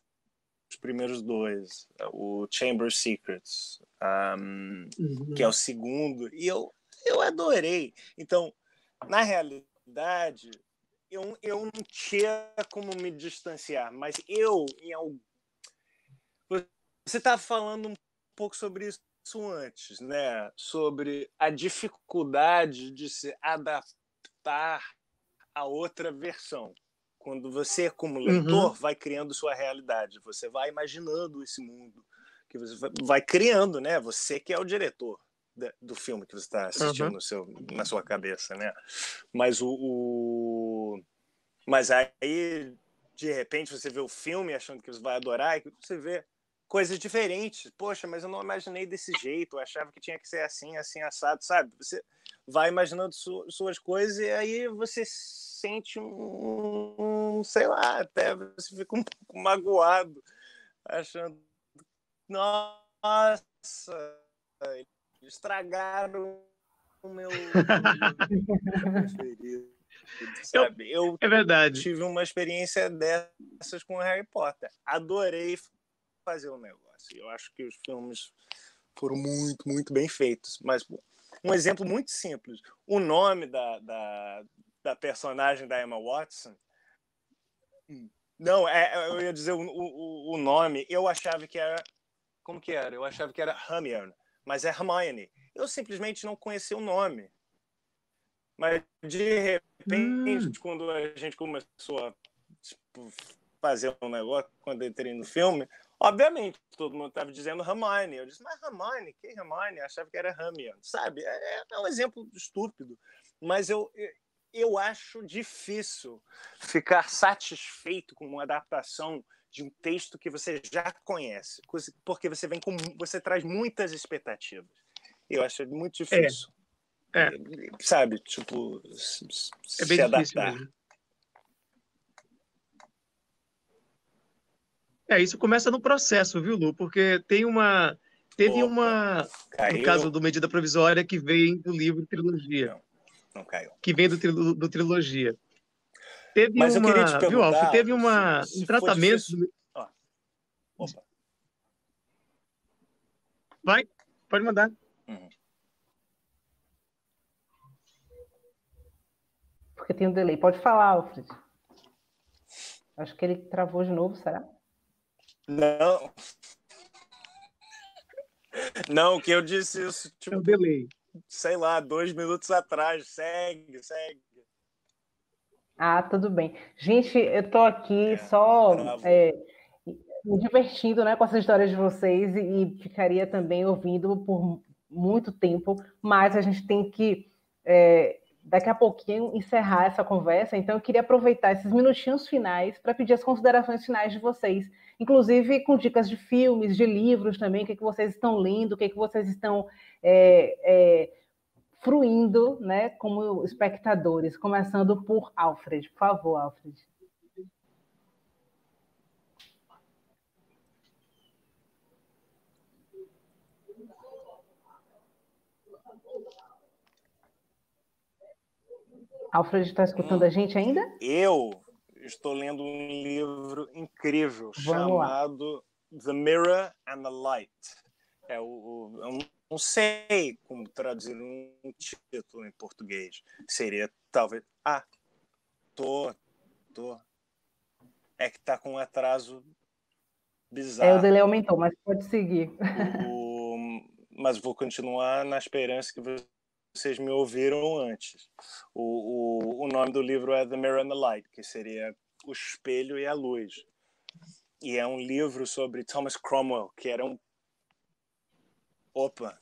primeiros 2, o Chamber of Secrets, que é o segundo, e eu adorei. Então, na realidade, eu não tinha como me distanciar, mas você estava falando um pouco sobre isso antes, né? Sobre a dificuldade de se adaptar a outra versão. Quando você, como leitor, vai criando sua realidade, você vai imaginando esse mundo, que você vai criando, né? Você que é o diretor do filme que você está assistindo na sua cabeça, né? Mas aí, de repente, você vê o filme achando que você vai adorar, e você vê coisas diferentes. Poxa, mas eu não imaginei desse jeito, eu achava que tinha que ser assim, assim, assado, sabe? Você vai imaginando suas coisas e aí você sente sei lá, até você fica um pouco magoado, achando, nossa, estragaram o meu preferido, sabe? Eu É verdade. tive uma experiência dessas com Harry Potter. Adorei fazer o negócio. Eu acho que os filmes foram muito, muito bem feitos. Mas um exemplo muito simples. O nome da personagem da Emma Watson... Não, eu ia dizer o nome. Eu achava que era... Como que era? Eu achava que era Hermione, mas é Hermione. Eu simplesmente não conhecia o nome. Mas, de repente, quando a gente começou a fazer um negócio, quando eu entrei no filme, obviamente, todo mundo estava dizendo Hermione. Eu disse, mas Hermione? Que Hermione? Eu achava que era Hermione. Sabe? É um exemplo estúpido. Mas eu acho difícil ficar satisfeito com uma adaptação de um texto que você já conhece, porque você traz muitas expectativas. Eu acho muito difícil. Sabe, tipo, é bem se difícil adaptar. mesmo. Isso começa no processo, viu, Lu? Porque teve Opa, no caso do Medida Provisória, que vem do livro Trilogia. Não caiu. Que vem do Trilogia. Teve Mas eu queria te viu, Alfred? perguntar, Teve um tratamento... Opa. Vai, pode mandar. Porque tem um delay. Pode falar, Alfred. Acho que ele travou de novo, será? Não, que eu disse isso, tipo, é um delay. Sei lá, 2 minutos atrás. Segue. Ah, tudo bem. Gente, eu tô aqui só me divertindo, né, com essas histórias de vocês e ficaria também ouvindo por muito tempo, mas a gente tem que, daqui a pouquinho, encerrar essa conversa, então eu queria aproveitar esses minutinhos finais para pedir as considerações finais de vocês, inclusive com dicas de filmes, de livros também, o que vocês estão lendo, o que vocês estão fruindo, né, como espectadores, começando por Alfred. Por favor, Alfred. Alfred está escutando a gente ainda? Eu estou lendo um livro incrível chamado The Mirror and the Light. Eu não sei como traduzir um título em português. Seria talvez... tô. É que tá com um atraso bizarro. O delay aumentou, mas pode seguir. Mas vou continuar na esperança que vocês me ouviram antes. O nome do livro é The Mirror and the Light, que seria O Espelho e a Luz. E é um livro sobre Thomas Cromwell, que era um... Opa!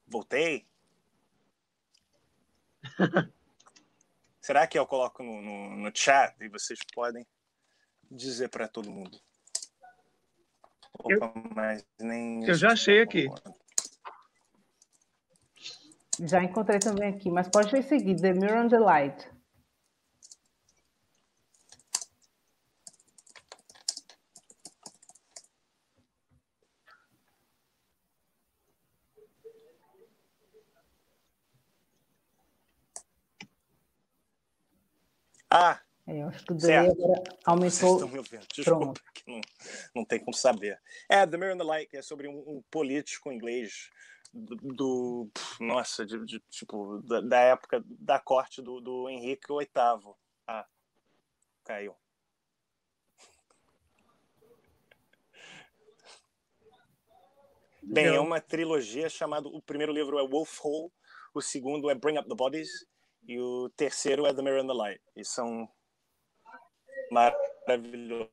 Voltei? Será que eu coloco no chat e vocês podem dizer para todo mundo? Opa, mas nem eu já achei aqui. Já encontrei também aqui, mas pode seguir, The Mirror and the Light. Eu acho que o delay agora aumentou. Vocês estão me ouvindo. Desculpa, que não tem como saber. The Mirror and the Light é sobre um político inglês tipo, da época da corte do Henrique VIII. Caiu. Bem, é uma trilogia chamada... O primeiro livro é Wolf Hall, o segundo é Bring Up the Bodies e o terceiro é The Mirror and the Light. E são maravilhosos.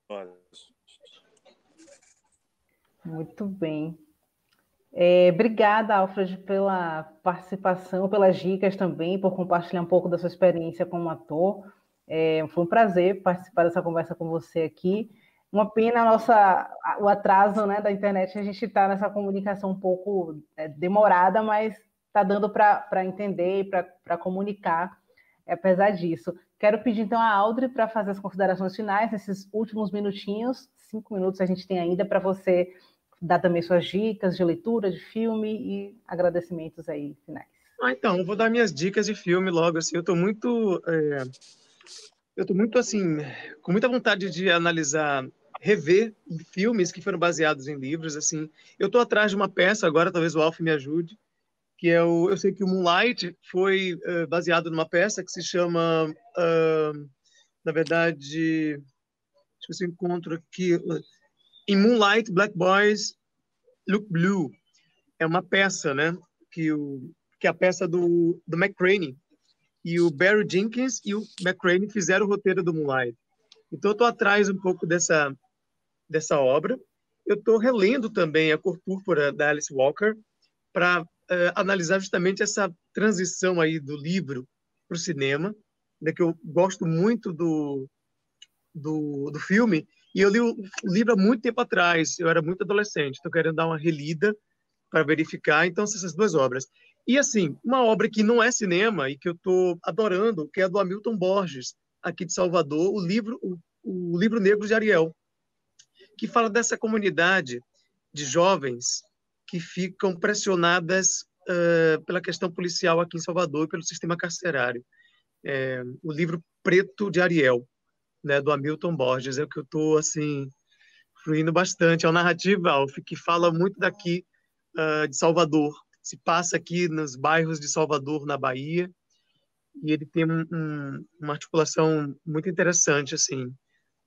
Muito bem. Obrigada, Alfred, pela participação, pelas dicas também, por compartilhar um pouco da sua experiência como ator. Foi um prazer participar dessa conversa com você aqui. Uma pena o atraso, né, da internet, a gente está nessa comunicação um pouco demorada, mas está dando para entender e para comunicar, apesar disso. Quero pedir, então, a Audrey para fazer as considerações finais, nesses últimos minutinhos, 5 minutos a gente tem ainda para você dar também suas dicas de leitura, de filme e agradecimentos aí finais. Então, eu vou dar minhas dicas de filme logo, assim, eu estou muito, assim, com muita vontade de analisar, rever filmes que foram baseados em livros, assim. Eu estou atrás de uma peça agora, talvez o Alf me ajude, que eu sei que o Moonlight foi baseado numa peça que se chama, na verdade, deixa eu ver se eu encontro aqui, em Moonlight, Black Boys Look Blue. É uma peça, né, que é a peça do McCraney, e o Barry Jenkins e o McCraney fizeram o roteiro do Moonlight. Então, eu estou atrás um pouco dessa obra. Eu estou relendo também A Cor Púrpura, da Alice Walker, para analisar justamente essa transição aí do livro para o cinema, né, que eu gosto muito do filme, e eu li o livro há muito tempo atrás, eu era muito adolescente, estou querendo dar uma relida para verificar, então, essas duas obras. E, assim, uma obra que não é cinema e que eu estou adorando, que é a do Hamilton Borges, aqui de Salvador, o livro Negro de Ariel, que fala dessa comunidade de jovens que ficam pressionadas pela questão policial aqui em Salvador e pelo sistema carcerário. O livro Preto de Ariel, né, do Hamilton Borges, é o que eu estou, assim, fluindo bastante. É uma narrativa, Alf, que fala muito daqui de Salvador. Se passa aqui nos bairros de Salvador, na Bahia, e ele tem uma articulação muito interessante, assim,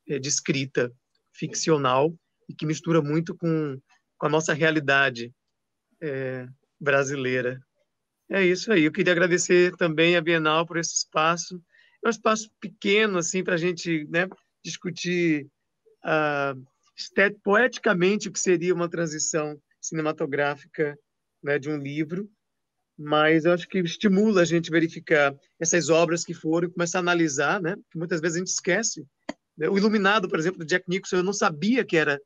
de escrita ficcional e que mistura muito com a nossa realidade brasileira. É isso aí. Eu queria agradecer também a Bienal por esse espaço. É um espaço pequeno, assim, para a gente, né, discutir poeticamente o que seria uma transição cinematográfica, né, de um livro, mas eu acho que estimula a gente verificar essas obras que foram e começar a analisar, né, que muitas vezes a gente esquece. Né? O Iluminado, por exemplo, do Jack Nicholson, eu não sabia que era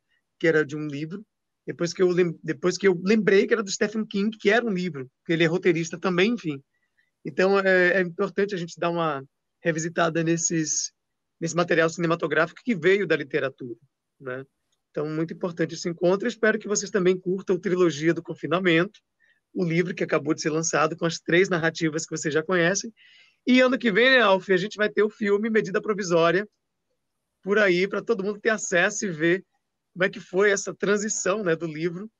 de um livro, depois que eu lembrei que era do Stephen King, que era um livro, que ele é roteirista também, enfim. Então, é importante a gente dar uma revisitada nesse material cinematográfico que veio da literatura, né? Então, muito importante esse encontro. Espero que vocês também curtam a Trilogia do Confinamento, o livro que acabou de ser lançado, com as 3 narrativas que vocês já conhecem. E ano que vem, né, Alf, a gente vai ter o filme Medida Provisória por aí, para todo mundo ter acesso e ver como é que foi essa transição, né, do livro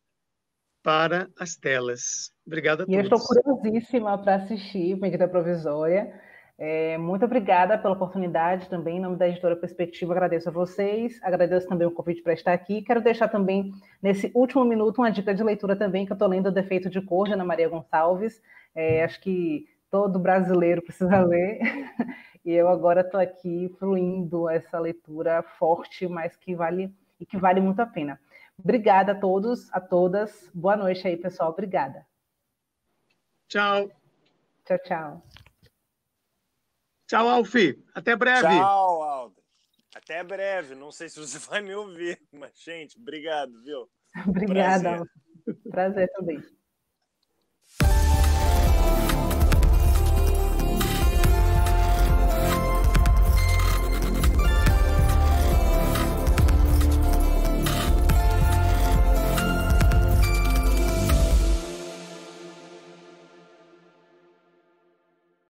para as telas. Obrigado a E eu estou todos. curiosíssima para assistir Medida Provisória. Muito obrigada pela oportunidade também, em nome da Editora Perspectiva, agradeço a vocês, agradeço também o convite para estar aqui. Quero deixar também, nesse último minuto, uma dica de leitura também, que eu estou lendo O Defeito de Cor, de Ana Maria Gonçalves. Acho que todo brasileiro precisa ler, e eu agora estou aqui fluindo essa leitura forte, mas que vale muito a pena. Obrigada a todos, a todas. Boa noite aí, pessoal. Obrigada. Tchau. Tchau, tchau. Tchau, Alfi. Até breve. Tchau, Aldo. Até breve. Não sei se você vai me ouvir, mas, gente, obrigado, viu? Obrigada. Prazer também.